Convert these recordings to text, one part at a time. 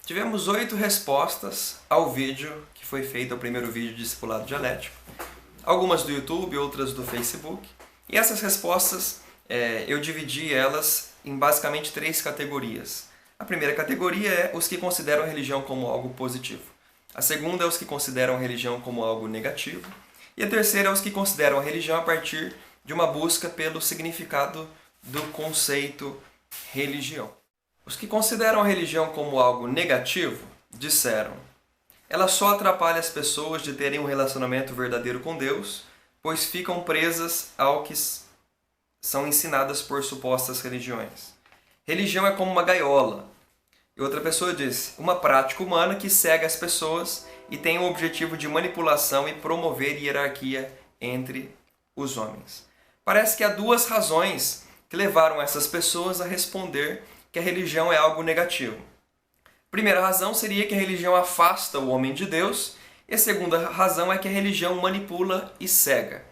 Tivemos 8 respostas ao vídeo que foi feito, o primeiro vídeo de discipulado dialético. Algumas do YouTube, outras do Facebook. E essas respostas, eu dividi elas em basicamente 3 categorias. A primeira categoria é os que consideram a religião como algo positivo. A segunda é os que consideram a religião como algo negativo. E a terceira é os que consideram a religião a partir de uma busca pelo significado do conceito religião. Os que consideram a religião como algo negativo disseram: ela só atrapalha as pessoas de terem um relacionamento verdadeiro com Deus, pois ficam presas ao que são ensinadas por supostas religiões. Religião é como uma gaiola. E outra pessoa disse: uma prática humana que cega as pessoas e tem o objetivo de manipulação e promover hierarquia entre os homens. Parece que há 2 razões que levaram essas pessoas a responder que a religião é algo negativo. A primeira razão seria que a religião afasta o homem de Deus, e a segunda razão é que a religião manipula e cega.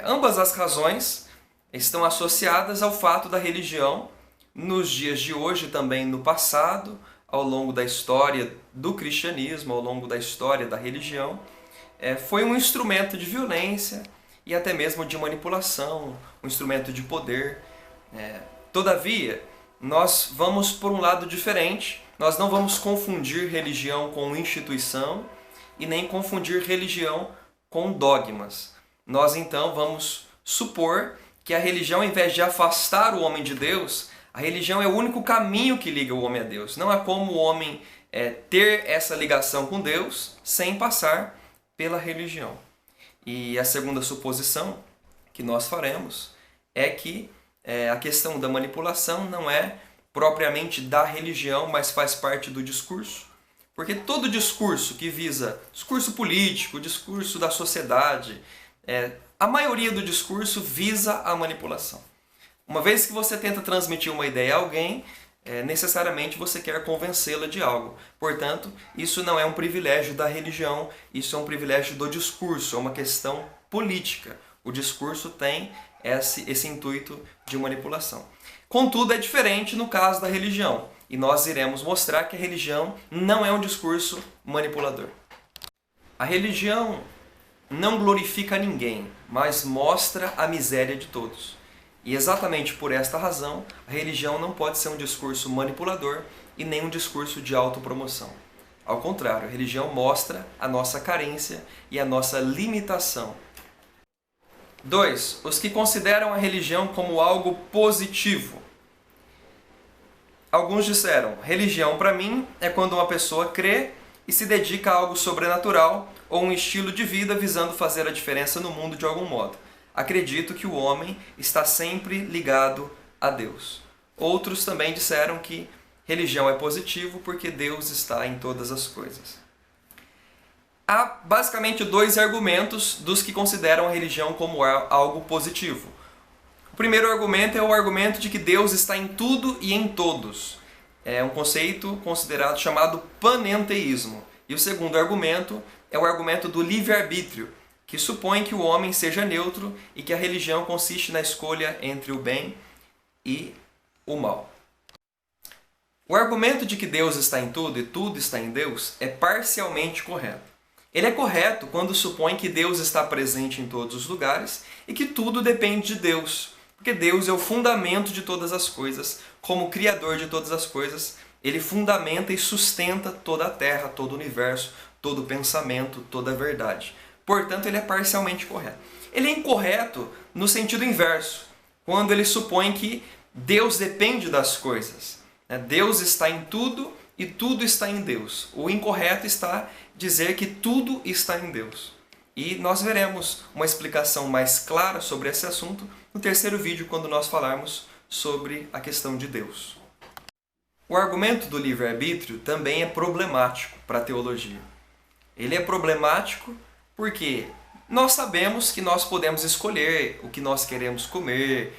Ambas as razões estão associadas ao fato da religião, nos dias de hoje, também no passado, ao longo da história do cristianismo, ao longo da história da religião, foi um instrumento de violência e até mesmo de manipulação, um instrumento de poder. Todavia, nós vamos por um lado diferente. Nós não vamos confundir religião com instituição e nem confundir religião com dogmas. Nós então vamos supor que a religião, ao invés de afastar o homem de Deus, a religião é o único caminho que liga o homem a Deus. Não há como o homem ter essa ligação com Deus sem passar pela religião. E a segunda suposição que nós faremos é que a questão da manipulação não é propriamente da religião, mas faz parte do discurso. Porque todo discurso que visa discurso político, discurso da sociedade, a maioria do discurso visa a manipulação. Uma vez que você tenta transmitir uma ideia a alguém, necessariamente você quer convencê-la de algo. Portanto, isso não é um privilégio da religião, isso é um privilégio do discurso, é uma questão política. O discurso tem esse intuito de manipulação. Contudo, é diferente no caso da religião, e nós iremos mostrar que a religião não é um discurso manipulador. A religião não glorifica ninguém, mas mostra a miséria de todos. E exatamente por esta razão, a religião não pode ser um discurso manipulador e nem um discurso de autopromoção. Ao contrário, a religião mostra a nossa carência e a nossa limitação. 2. Os que consideram a religião como algo positivo. Alguns disseram: religião para mim é quando uma pessoa crê e se dedica a algo sobrenatural ou um estilo de vida visando fazer a diferença no mundo de algum modo. Acredito que o homem está sempre ligado a Deus. Outros também disseram que religião é positivo porque Deus está em todas as coisas. Há basicamente 2 argumentos dos que consideram a religião como algo positivo. O primeiro argumento é o argumento de que Deus está em tudo e em todos. É um conceito considerado chamado panenteísmo. E o segundo argumento é o argumento do livre-arbítrio, que supõe que o homem seja neutro e que a religião consiste na escolha entre o bem e o mal. O argumento de que Deus está em tudo e tudo está em Deus é parcialmente correto. Ele é correto quando supõe que Deus está presente em todos os lugares e que tudo depende de Deus, porque Deus é o fundamento de todas as coisas. Como Criador de todas as coisas, Ele fundamenta e sustenta toda a terra, todo o universo, todo o pensamento, toda a verdade. Portanto, ele é parcialmente correto. Ele é incorreto no sentido inverso, quando ele supõe que Deus depende das coisas. Deus está em tudo e tudo está em Deus. O incorreto está dizer que tudo está em Deus. E nós veremos uma explicação mais clara sobre esse assunto no terceiro vídeo, quando nós falarmos sobre a questão de Deus. O argumento do livre-arbítrio também é problemático para a teologia. Ele é problemático porque nós sabemos que nós podemos escolher o que nós queremos comer,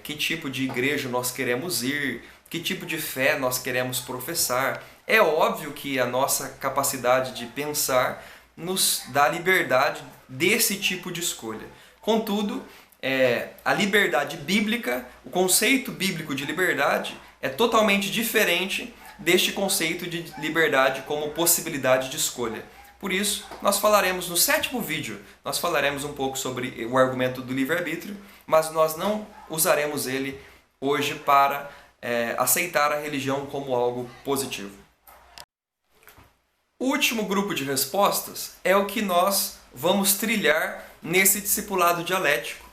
que tipo de igreja nós queremos ir, que tipo de fé nós queremos professar. É óbvio que a nossa capacidade de pensar nos dá liberdade desse tipo de escolha. Contudo, a liberdade bíblica, o conceito bíblico de liberdade é totalmente diferente deste conceito de liberdade como possibilidade de escolha. Por isso, nós falaremos no 7º vídeo, nós falaremos um pouco sobre o argumento do livre-arbítrio, mas nós não usaremos ele hoje para aceitar a religião como algo positivo. O último grupo de respostas é o que nós vamos trilhar nesse discipulado dialético,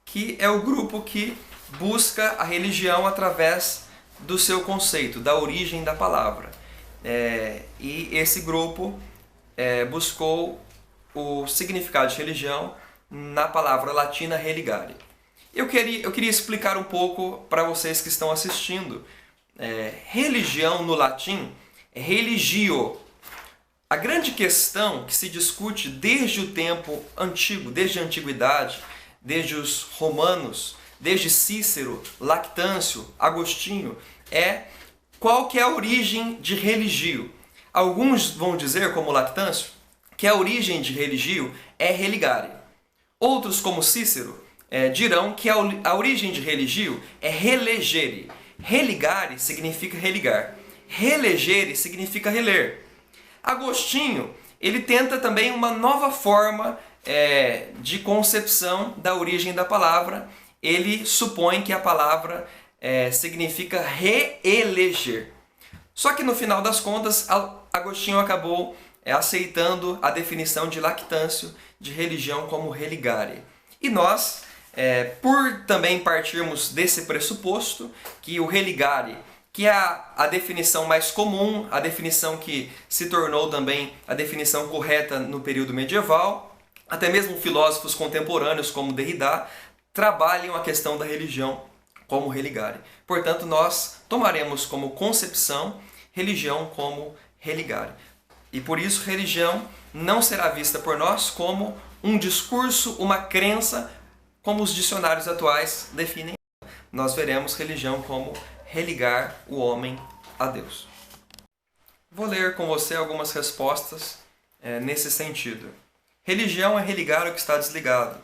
que é o grupo que busca a religião através do seu conceito, da origem da palavra. E esse grupo buscou o significado de religião na palavra latina religare. Eu queria explicar um pouco para vocês que estão assistindo. Religião no latim é religio. A grande questão que se discute desde o tempo antigo, desde a antiguidade, desde os romanos, desde Cícero, Lactâncio, Agostinho, é qual que é a origem de religio. Alguns vão dizer, como Lactâncio, que a origem de religio é religare. Outros, como Cícero, dirão que a origem de religio é relegere. Religare significa religar. Relegere significa reler. Agostinho, ele tenta também uma nova forma de concepção da origem da palavra. Ele supõe que a palavra significa reeleger. Só que no final das contas, Agostinho acabou aceitando a definição de Lactâncio de religião como religare. E nós, por também partirmos desse pressuposto, que o religare, que é a definição mais comum, a definição que se tornou também a definição correta no período medieval, até mesmo filósofos contemporâneos como Derrida trabalham a questão da religião como religare. Portanto, nós tomaremos como concepção religião como religare. E por isso, religião não será vista por nós como um discurso, uma crença, como os dicionários atuais definem. Nós veremos religião como religar o homem a Deus. Vou ler com você algumas respostas nesse sentido. Religião é religar o que está desligado.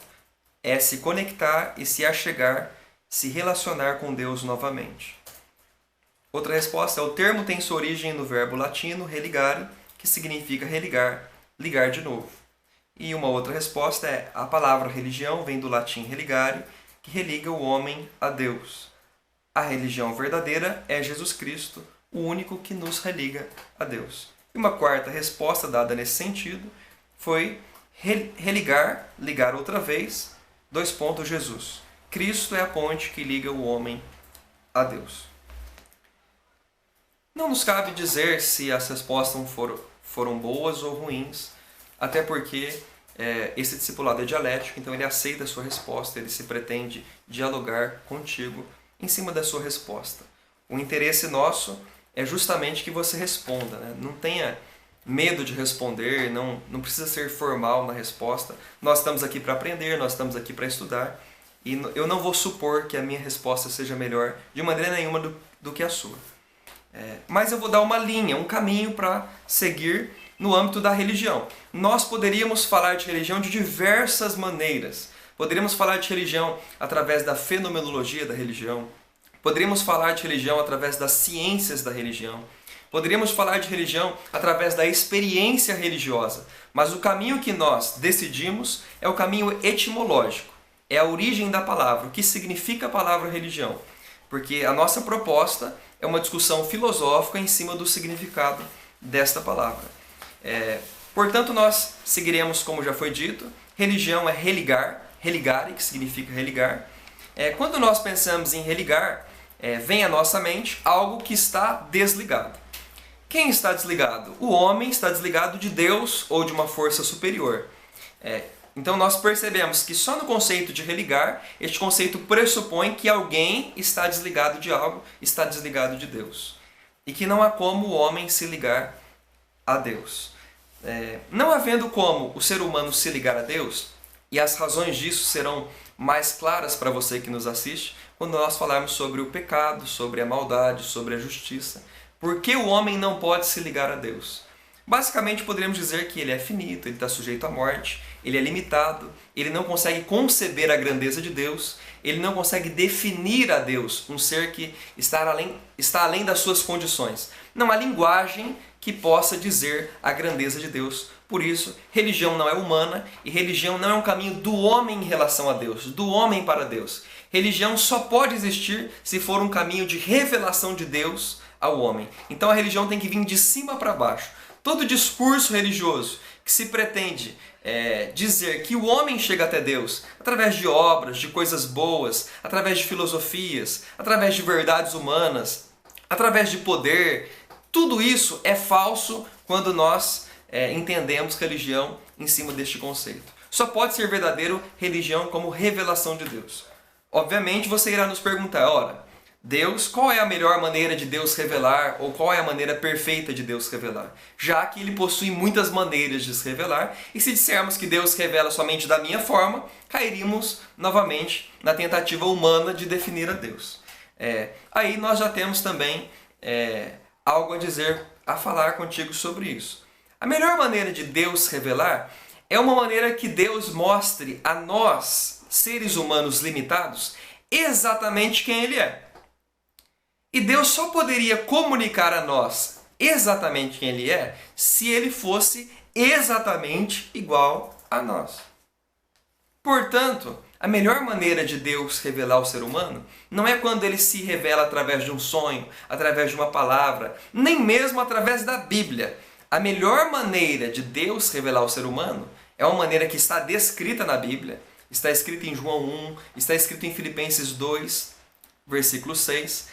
É se conectar e se achegar, se relacionar com Deus novamente. Outra resposta é: o termo tem sua origem no verbo latino religare, que significa religar, ligar de novo. E uma outra resposta é: a palavra religião vem do latim religare, que religa o homem a Deus. A religião verdadeira é Jesus Cristo, o único que nos religa a Deus. E uma quarta resposta dada nesse sentido foi religar, ligar outra vez, Jesus. Cristo é a ponte que liga o homem a Deus. Não nos cabe dizer se as respostas foram boas ou ruins, até porque esse discipulado é dialético, então ele aceita a sua resposta, ele se pretende dialogar contigo em cima da sua resposta. O interesse nosso é justamente que você responda, né? Não tenha medo de responder, não precisa ser formal na resposta. Nós estamos aqui para aprender, nós estamos aqui para estudar, e eu não vou supor que a minha resposta seja melhor de maneira nenhuma do que a sua. Mas eu vou dar uma linha, um caminho para seguir no âmbito da religião. Nós poderíamos falar de religião de diversas maneiras. Poderíamos falar de religião através da fenomenologia da religião. Poderíamos falar de religião através das ciências da religião. Poderíamos falar de religião através da experiência religiosa. Mas o caminho que nós decidimos é o caminho etimológico. É a origem da palavra, o que significa a palavra religião. Porque a nossa proposta é uma discussão filosófica em cima do significado desta palavra. Portanto, nós seguiremos, como já foi dito, religião é religar, religare, que significa religar. Quando nós pensamos em religar, vem à nossa mente algo que está desligado. Quem está desligado? O homem está desligado de Deus ou de uma força superior. Então nós percebemos que só no conceito de religar, este conceito pressupõe que alguém está desligado de algo, está desligado de Deus. E que não há como o homem se ligar a Deus. Não havendo como o ser humano se ligar a Deus, e as razões disso serão mais claras para você que nos assiste, quando nós falarmos sobre o pecado, sobre a maldade, sobre a justiça. Por que o homem não pode se ligar a Deus? Basicamente poderíamos dizer que ele é finito, ele está sujeito à morte, ele é limitado, ele não consegue conceber a grandeza de Deus, ele não consegue definir a Deus, um ser que está além das suas condições. Não há linguagem que possa dizer a grandeza de Deus. Por isso, religião não é humana e religião não é um caminho do homem em relação a Deus, do homem para Deus. Religião só pode existir se for um caminho de revelação de Deus ao homem. Então a religião tem que vir de cima para baixo. Todo discurso religioso que se pretende dizer que o homem chega até Deus através de obras, de coisas boas, através de filosofias, através de verdades humanas, através de poder, tudo isso é falso quando nós entendemos religião em cima deste conceito. Só pode ser verdadeiro religião como revelação de Deus. Obviamente você irá nos perguntar, ora, Deus, qual é a melhor maneira de Deus revelar ou qual é a maneira perfeita de Deus revelar? Já que ele possui muitas maneiras de se revelar, e se dissermos que Deus revela somente da minha forma, cairíamos novamente na tentativa humana de definir a Deus. Aí nós já temos também algo a dizer, a falar contigo sobre isso. A melhor maneira de Deus revelar é uma maneira que Deus mostre a nós, seres humanos limitados, exatamente quem Ele é. E Deus só poderia comunicar a nós exatamente quem Ele é se Ele fosse exatamente igual a nós. Portanto, a melhor maneira de Deus revelar ao ser humano não é quando Ele se revela através de um sonho, através de uma palavra, nem mesmo através da Bíblia. A melhor maneira de Deus revelar ao ser humano é uma maneira que está descrita na Bíblia, está escrita em João 1, está escrito em Filipenses 2, versículo 6.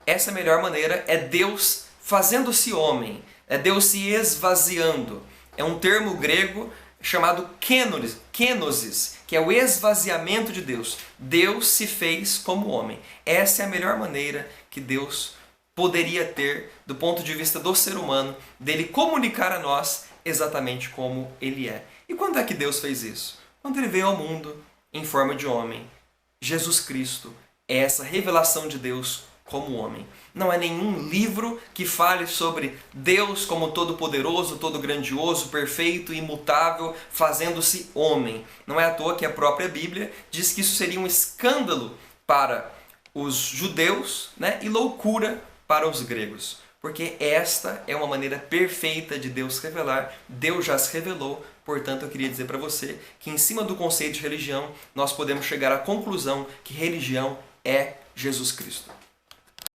Essa melhor maneira é Deus fazendo-se homem, é Deus se esvaziando. É um termo grego chamado kenosis, que é o esvaziamento de Deus. Deus se fez como homem. Essa é a melhor maneira que Deus poderia ter, do ponto de vista do ser humano, dele comunicar a nós exatamente como Ele é. E quando é que Deus fez isso? Quando Ele veio ao mundo em forma de homem. Jesus Cristo é essa revelação de Deus como homem. Não é nenhum livro que fale sobre Deus como todo-poderoso, todo-grandioso, perfeito, imutável, fazendo-se homem. Não é à toa que a própria Bíblia diz que isso seria um escândalo para os judeus, e loucura para os gregos. Porque esta é uma maneira perfeita de Deus revelar. Deus já se revelou. Portanto, eu queria dizer para você que em cima do conceito de religião, nós podemos chegar à conclusão que religião é Jesus Cristo.